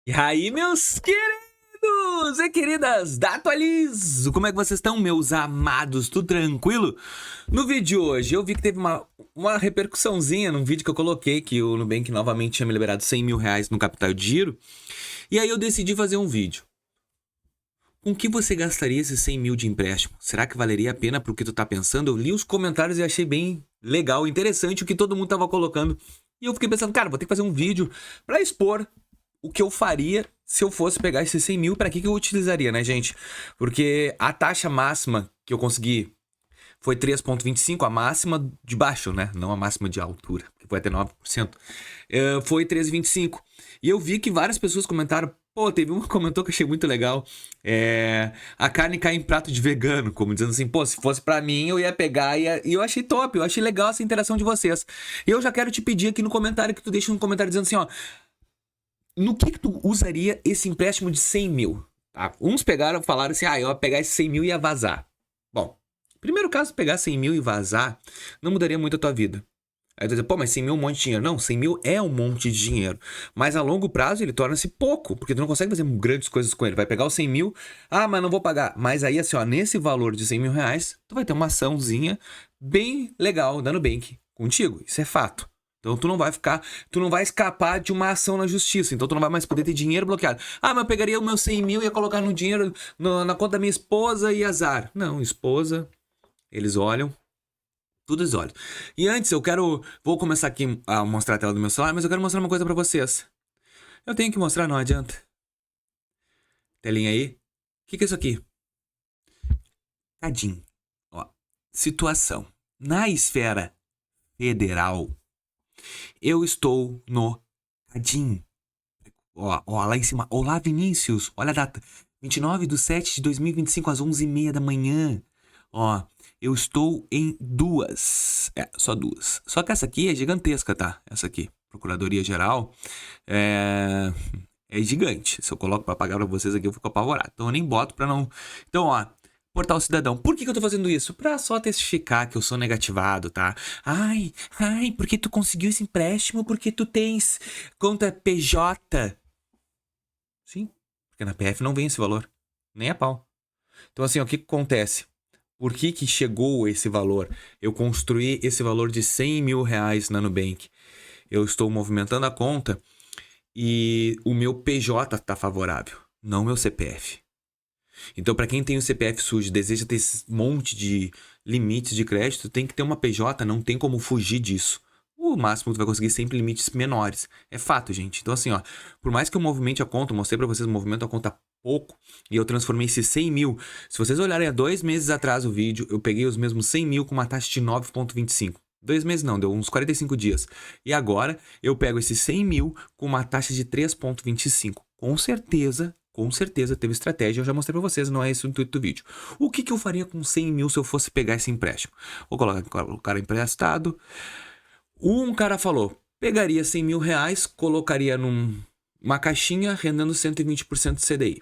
E aí, meus queridos e queridas da Atualizo, como é que vocês estão, meus amados? Tudo tranquilo? No vídeo de hoje, eu vi que teve uma repercussãozinha num vídeo que eu coloquei, que o Nubank novamente tinha me liberado 100 mil reais no capital de giro. E aí eu decidi fazer um vídeo. Com que você gastaria esses 100 mil de empréstimo? Será que valeria a pena pro que tu tá pensando? Eu li os comentários e achei bem legal, interessante o que todo mundo tava colocando. E eu fiquei pensando, cara, vou ter que fazer um vídeo pra expor o que eu faria se eu fosse pegar esses 100 mil, para que eu utilizaria, né, gente? Porque a taxa máxima que eu consegui foi 3,25, a máxima de baixo, né? Não a máxima de altura, que foi até 9%. Foi 3,25. E eu vi que várias pessoas comentaram, pô, teve um que comentou que eu achei muito legal. A carne cai em prato de vegano, como dizendo assim, pô, se fosse pra mim eu ia pegar e eu achei top, eu achei legal essa interação de vocês. E eu já quero te pedir aqui no comentário que tu deixe um comentário dizendo assim, ó, no que tu usaria esse empréstimo de 100 mil? Tá? Uns falaram assim, eu ia pegar esse 100 mil e ia vazar. Bom, primeiro caso, pegar 100 mil e vazar não mudaria muito a tua vida. Aí tu diz, pô, mas 100 mil é um monte de dinheiro. Não, 100 mil é um monte de dinheiro. Mas a longo prazo ele torna-se pouco, porque tu não consegue fazer grandes coisas com ele. Vai pegar os 100 mil, mas não vou pagar. Mas aí, assim, ó, nesse valor de 100 mil reais, tu vai ter uma açãozinha bem legal da Nubank contigo. Isso é fato. Então tu não vai escapar de uma ação na justiça. Então tu não vai mais poder ter dinheiro bloqueado. Mas eu pegaria o meu 100 mil e ia colocar no dinheiro na conta da minha esposa e azar. Não, esposa, eles olham. Tudo eles olham. E antes vou começar aqui a mostrar a tela do meu celular, mas eu quero mostrar uma coisa pra vocês. Eu tenho que mostrar, não adianta. Telinha aí. O que é isso aqui? Cadinho. Ó, situação. Na esfera federal, eu estou no Cadinho. Ó, lá em cima. Olá, Vinícius. Olha a data. 29/7/2025, às 11h30 da manhã. Ó, eu estou em duas. Só duas. Só que essa aqui é gigantesca, tá? Essa aqui, Procuradoria Geral, é gigante. Se eu coloco pra pagar pra vocês aqui, eu fico apavorado. Então eu nem boto pra não... Então, ó, Portal Cidadão. Por que eu tô fazendo isso? Pra só testificar que eu sou negativado, tá? Ai, porque tu conseguiu esse empréstimo porque tu tens conta PJ. Sim, porque na PF não vem esse valor. Nem a pau. Então, assim, ó, o que acontece? Por que chegou esse valor? Eu construí esse valor de 100 mil reais na Nubank. Eu estou movimentando a conta e o meu PJ está favorável, não meu CPF. Então, para quem tem o CPF sujo e deseja ter esse monte de limites de crédito, tem que ter uma PJ, não tem como fugir disso. O máximo tu vai conseguir sempre limites menores. É fato, gente. Então, assim, ó, por mais que eu movimente a conta, eu mostrei pra vocês, eu movimento a conta pouco, e eu transformei esses 100 mil. Se vocês olharem há 2 meses atrás o vídeo, eu peguei os mesmos 100 mil com uma taxa de 9,25. 2 meses não, deu uns 45 dias. E agora, eu pego esses 100 mil com uma taxa de 3,25. Com certeza teve estratégia, eu já mostrei pra vocês, não é esse o intuito do vídeo. O que eu faria com 100 mil se eu fosse pegar esse empréstimo? Vou colocar o cara emprestado. Um cara falou, pegaria 100 mil reais, colocaria numa caixinha, rendendo 120% de CDI.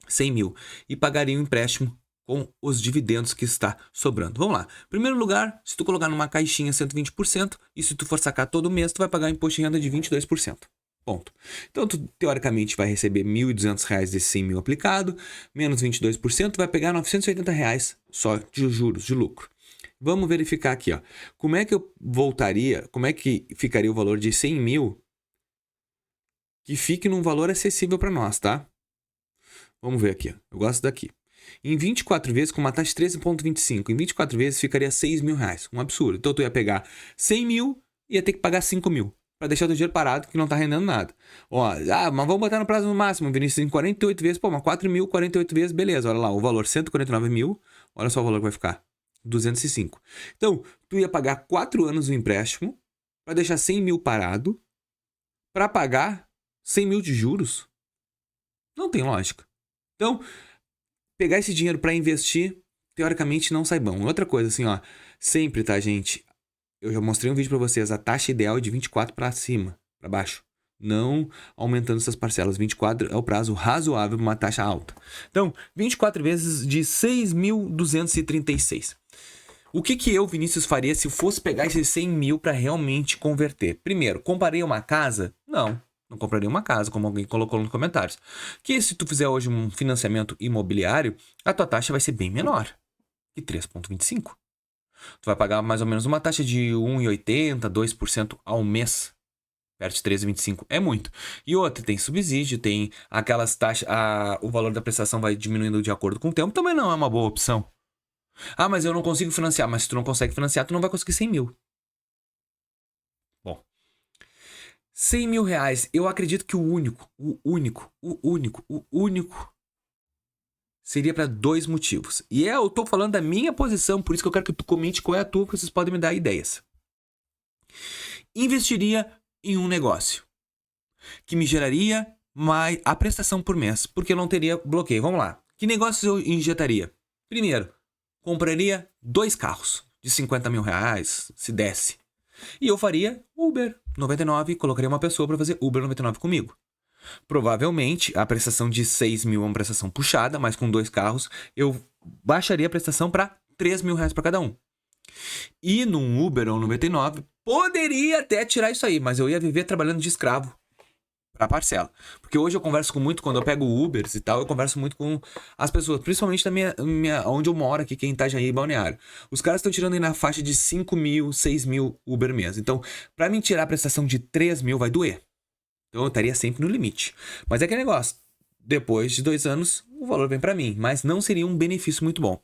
100 mil. E pagaria um empréstimo com os dividendos que está sobrando. Vamos lá. Primeiro lugar, se tu colocar numa caixinha 120%, e se tu for sacar todo mês, tu vai pagar imposto de renda de 22%. Ponto. Então, tu teoricamente vai receber R$ 1.200 desses 100 mil aplicado, menos 22%, vai pegar R$ 980 só de juros, de lucro. Vamos verificar aqui, ó. Como é que ficaria o valor de 100 mil que fique num valor acessível para nós, tá? Vamos ver aqui, ó. Eu gosto daqui. Em 24 vezes, com uma taxa de 13,25, em 24 vezes ficaria 6 mil reais. Um absurdo. Então, tu ia pegar 100 mil e ia ter que pagar 5 mil. Para deixar o teu dinheiro parado, que não tá rendendo nada. Ó, mas vamos botar no prazo no máximo, Vinícius, em 48 vezes. Pô, mas 4 mil, 48 vezes, beleza. Olha lá, o valor 149 mil. Olha só o valor que vai ficar. 205. Então, tu ia pagar 4 anos do empréstimo para deixar 100 mil parado para pagar 100 mil de juros? Não tem lógica. Então, pegar esse dinheiro para investir, teoricamente não sai bom. Outra coisa assim, ó, sempre, tá, gente? Eu já mostrei um vídeo para vocês, a taxa ideal é de 24 para cima, para baixo. Não aumentando essas parcelas. 24 é o prazo razoável para uma taxa alta. Então, 24 vezes de 6.236. O que eu, Vinícius, faria se eu fosse pegar esses 100 mil para realmente converter? Primeiro, comparei uma casa? Não. Não compraria uma casa, como alguém colocou nos comentários. Que se tu fizer hoje um financiamento imobiliário, a tua taxa vai ser bem menor que 3,25. Tu vai pagar mais ou menos uma taxa de 1,80, 2% ao mês. Perto de 13,25 é muito. E outra, tem subsídio, tem aquelas taxas, o valor da prestação vai diminuindo de acordo com o tempo, também não é uma boa opção. Ah, mas eu não consigo financiar. Mas se tu não consegue financiar, tu não vai conseguir 100 mil. Bom, 100 mil reais, eu acredito que o único seria para 2 motivos. E eu tô falando da minha posição, por isso que eu quero que tu comente qual é a tua, porque vocês podem me dar ideias. Investiria em um negócio que me geraria mais a prestação por mês, porque eu não teria bloqueio. Vamos lá. Que negócio eu injetaria? Primeiro, compraria 2 carros de 50 mil reais, se desse. E eu faria Uber 99, colocaria uma pessoa para fazer Uber 99 comigo. Provavelmente, a prestação de 6 mil é uma prestação puxada, mas com 2 carros, eu baixaria a prestação para 3 mil reais para cada um. E num Uber ou 99, poderia até tirar isso aí, mas eu ia viver trabalhando de escravo pra parcela. Porque hoje eu converso muito, quando eu pego Ubers e tal, eu converso muito com as pessoas, principalmente da onde eu moro aqui, que é em Itajaí e Balneário. Os caras estão tirando aí na faixa de 5 mil, 6 mil Uber mês. Então, pra mim tirar a prestação de 3 mil vai doer. Então eu estaria sempre no limite. Mas é aquele negócio, depois de 2 anos, o valor vem pra mim, mas não seria um benefício muito bom.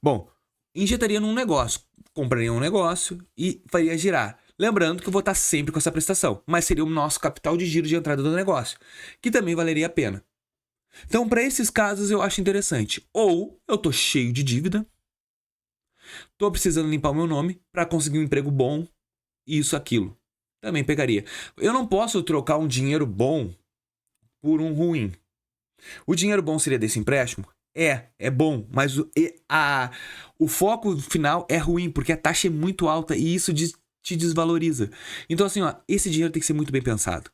Bom, injetaria num negócio, compraria um negócio e faria girar. Lembrando que eu vou estar sempre com essa prestação, mas seria o nosso capital de giro de entrada do negócio, que também valeria a pena. Então, para esses casos, eu acho interessante. Ou eu tô cheio de dívida, tô precisando limpar o meu nome para conseguir um emprego bom, isso, aquilo. Também pegaria. Eu não posso trocar um dinheiro bom por um ruim. O dinheiro bom seria desse empréstimo? É bom, mas o foco final é ruim, porque a taxa é muito alta e isso te desvaloriza. Então, assim, ó, esse dinheiro tem que ser muito bem pensado.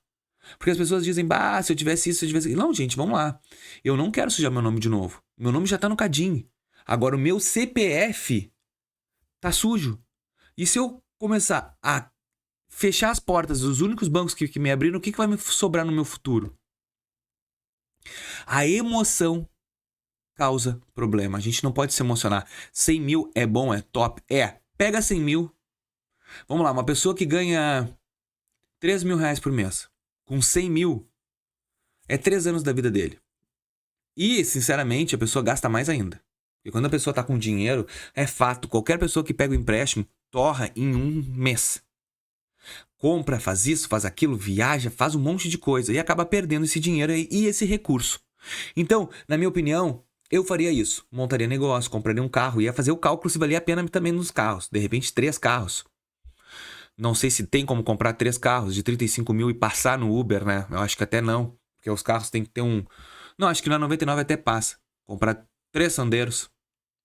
Porque as pessoas dizem, bah, se eu tivesse isso, se eu tivesse... Não, gente, vamos lá. Eu não quero sujar meu nome de novo. Meu nome já tá no Cadinho. Agora, o meu CPF tá sujo. E se eu começar a fechar as portas dos únicos bancos que me abriram, o que vai me sobrar no meu futuro? A emoção causa problema. A gente não pode se emocionar. 100 mil é bom, é top. Pega 100 mil. Vamos lá, uma pessoa que ganha 3 mil reais por mês, com 100 mil, é 3 anos da vida dele. E, sinceramente, a pessoa gasta mais ainda. Porque quando a pessoa tá com dinheiro, é fato, qualquer pessoa que pega o empréstimo, torra em um mês. Compra, faz isso, faz aquilo, viaja, faz um monte de coisa e acaba perdendo esse dinheiro e esse recurso. Então, na minha opinião, eu faria isso. Montaria negócio, compraria um carro, ia fazer o cálculo se valia a pena também nos carros. De repente, 3 carros. Não sei se tem como comprar 3 carros de 35 mil e passar no Uber, né? Eu acho que até não. Porque os carros tem que ter um... Não, acho que na 99 até passa. Comprar 3 Sandeiros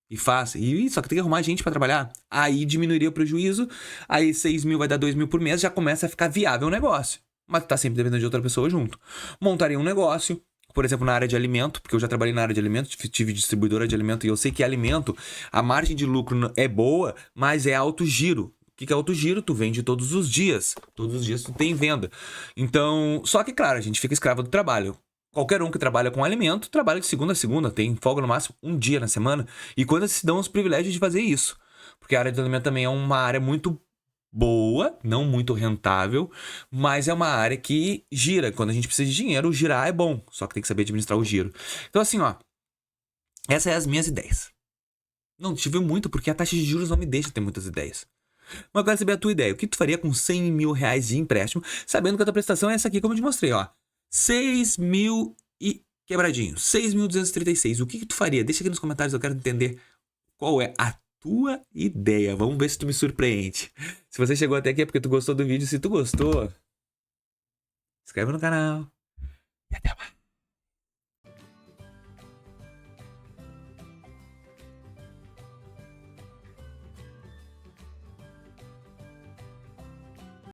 e faz. E só que tem que arrumar gente pra trabalhar. Aí diminuiria o prejuízo. Aí 6 mil vai dar 2 mil por mês. Já começa a ficar viável o negócio. Mas tá sempre dependendo de outra pessoa junto. Montaria um negócio. Por exemplo, na área de alimento, porque eu já trabalhei na área de alimento, tive distribuidora de alimento e eu sei que alimento, a margem de lucro é boa, mas é alto giro. O que é alto giro? Tu vende todos os dias. Todos os dias tu tem venda. Então, só que, claro, a gente fica escravo do trabalho. Qualquer um que trabalha com alimento, trabalha de segunda a segunda, tem folga no máximo um dia na semana. E quando se dão os privilégios de fazer isso? Porque a área de alimento também é uma área muito boa, não muito rentável, mas é uma área que gira. Quando a gente precisa de dinheiro, girar é bom, só que tem que saber administrar o giro. Então assim, ó, essas são as minhas ideias. Não tive muito, porque a taxa de juros não me deixa ter muitas ideias. Mas eu quero saber a tua ideia. O que tu faria com 100 mil reais de empréstimo, sabendo que a tua prestação é essa aqui, como eu te mostrei, ó. 6 mil e quebradinho. 6.236. O que tu faria? Deixa aqui nos comentários, eu quero entender qual é a tua ideia. Vamos ver se tu me surpreende. Se você chegou até aqui é porque tu gostou do vídeo. Se tu gostou, inscreve no canal. E até mais.